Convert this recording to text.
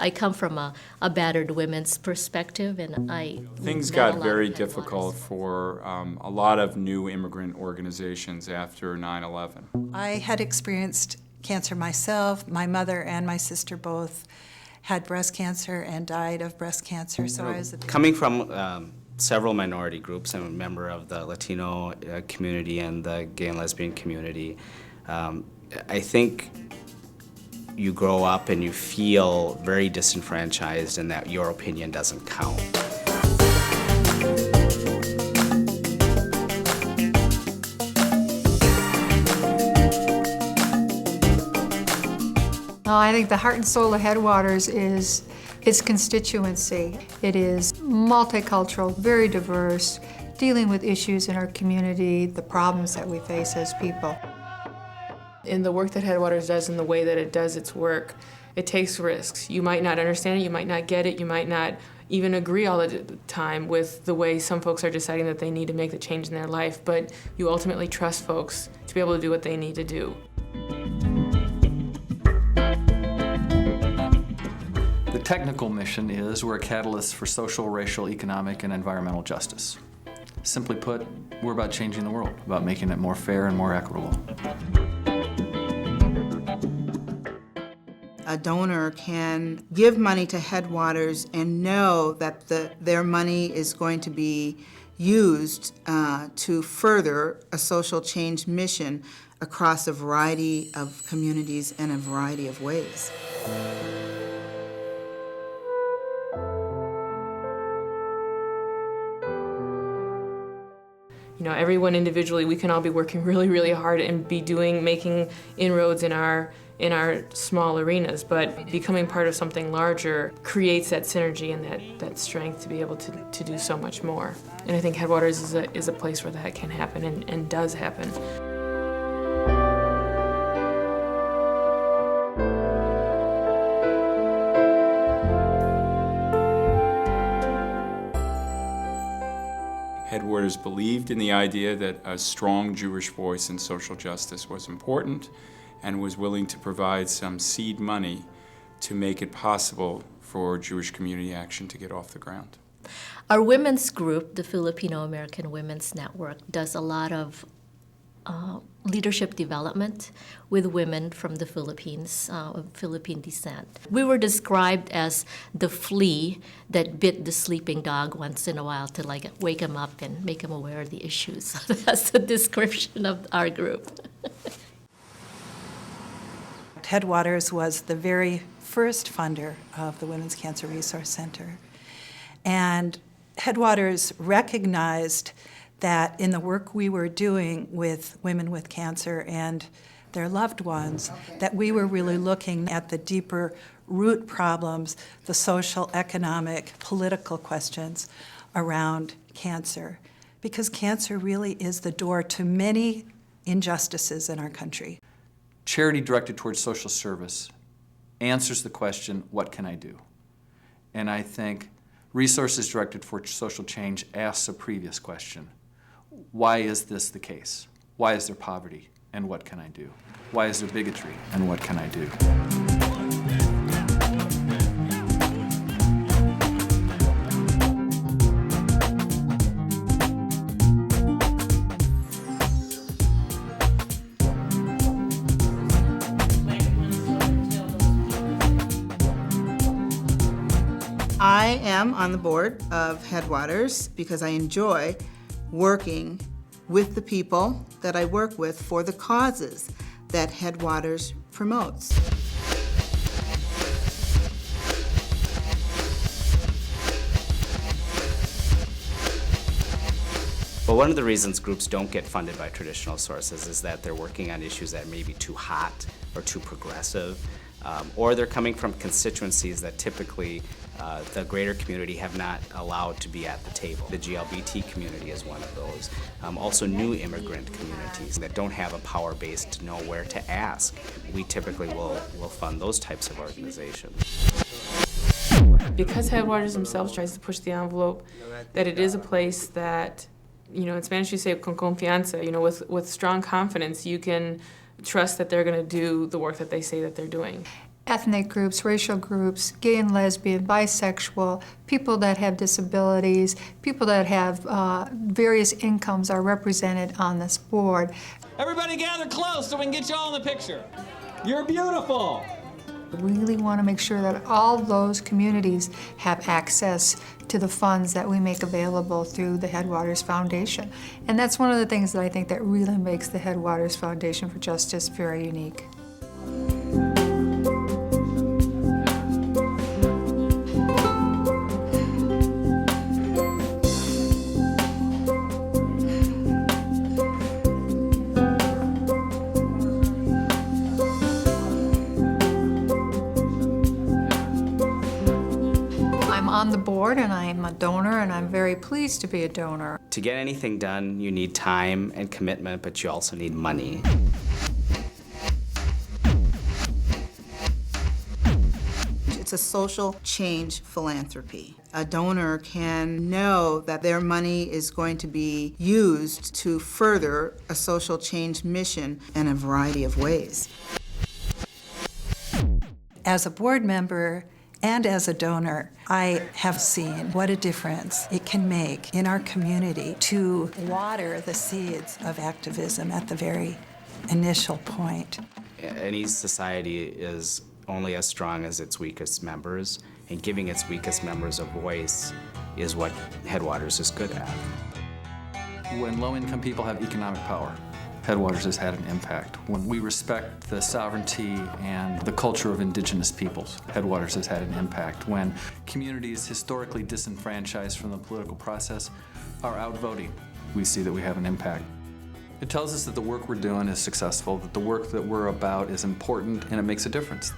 I come from a battered women's perspective, and Things met a got lot very of difficult Headwaters. for a lot of new immigrant organizations after 9/11. I had experienced cancer myself. My mother and my sister both had breast cancer and died of breast cancer, so I was a Coming from several minority groups, I'm a member of the Latino community and the gay and lesbian community. I think you grow up and you feel very disenfranchised and that your opinion doesn't count. Well, I think the heart and soul of Headwaters is its constituency. It is multicultural, very diverse, dealing with issues in our community, the problems that we face as people. In the work that Headwaters does and the way that it does its work, it takes risks. You might not understand it, you might not get it, you might not even agree all the time with the way some folks are deciding that they need to make the change in their life, but you ultimately trust folks to be able to do what they need to do. The technical mission is we're a catalyst for social, racial, economic, and environmental justice. Simply put, we're about changing the world, about making it more fair and more equitable. A donor can give money to Headwaters and know that their money is going to be used to further a social change mission across a variety of communities and a variety of ways. You know, everyone individually, we can all be working really, really hard and be making inroads in our small arenas, but becoming part of something larger creates that synergy and that strength to be able to do so much more. And I think Headwaters is a place where that can happen and does happen. Headwaters believed in the idea that a strong Jewish voice in social justice was important and was willing to provide some seed money to make it possible for Jewish community action to get off the ground. Our women's group, the Filipino American Women's Network, does a lot of leadership development with women from the Philippines, of Philippine descent. We were described as the flea that bit the sleeping dog once in a while to wake him up and make him aware of the issues. That's the description of our group. Headwaters was the very first funder of the Women's Cancer Resource Center. And Headwaters recognized that in the work we were doing with women with cancer and their loved ones, that we were really looking at the deeper root problems, the social, economic, political questions around cancer. Because cancer really is the door to many injustices in our country. Charity directed towards social service answers the question, what can I do? And I think resources directed for social change asks a previous question. Why is this the case? Why is there poverty? And what can I do? Why is there bigotry? And what can I do? I am on the board of Headwaters because I enjoy working with the people that I work with for the causes that Headwaters promotes. Well, one of the reasons groups don't get funded by traditional sources is that they're working on issues that may be too hot or too progressive, or they're coming from constituencies that typically the greater community have not allowed to be at the table. The GLBT community is one of those. Also new immigrant communities that don't have a power base to know where to ask. We typically will fund those types of organizations. Because Headwaters themselves tries to push the envelope, that it is a place that, you know, in Spanish you say con confianza, you know, with strong confidence you can trust that they're going to do the work that they say that they're doing. ethnic groups, racial groups, gay and lesbian, bisexual, people that have disabilities, people that have various incomes are represented on this board. Everybody gather close so we can get you all in the picture. You're beautiful. We really want to make sure that all those communities have access to the funds that we make available through the Headwaters Foundation. And that's one of the things that I think that really makes the Headwaters Foundation for Justice very unique. I'm on the board and I am a donor and I'm very pleased to be a donor. To get anything done, you need time and commitment, but you also need money. It's a social change philanthropy. A donor can know that their money is going to be used to further a social change mission in a variety of ways. As a board member and as a donor, I have seen what a difference it can make in our community to water the seeds of activism at the very initial point. Any society is only as strong as its weakest members, and giving its weakest members a voice is what Headwaters is good at. When low-income people have economic power, Headwaters has had an impact. When we respect the sovereignty and the culture of indigenous peoples, Headwaters has had an impact. When communities historically disenfranchised from the political process are out voting, we see that we have an impact. It tells us that the work we're doing is successful, that the work that we're about is important, and it makes a difference.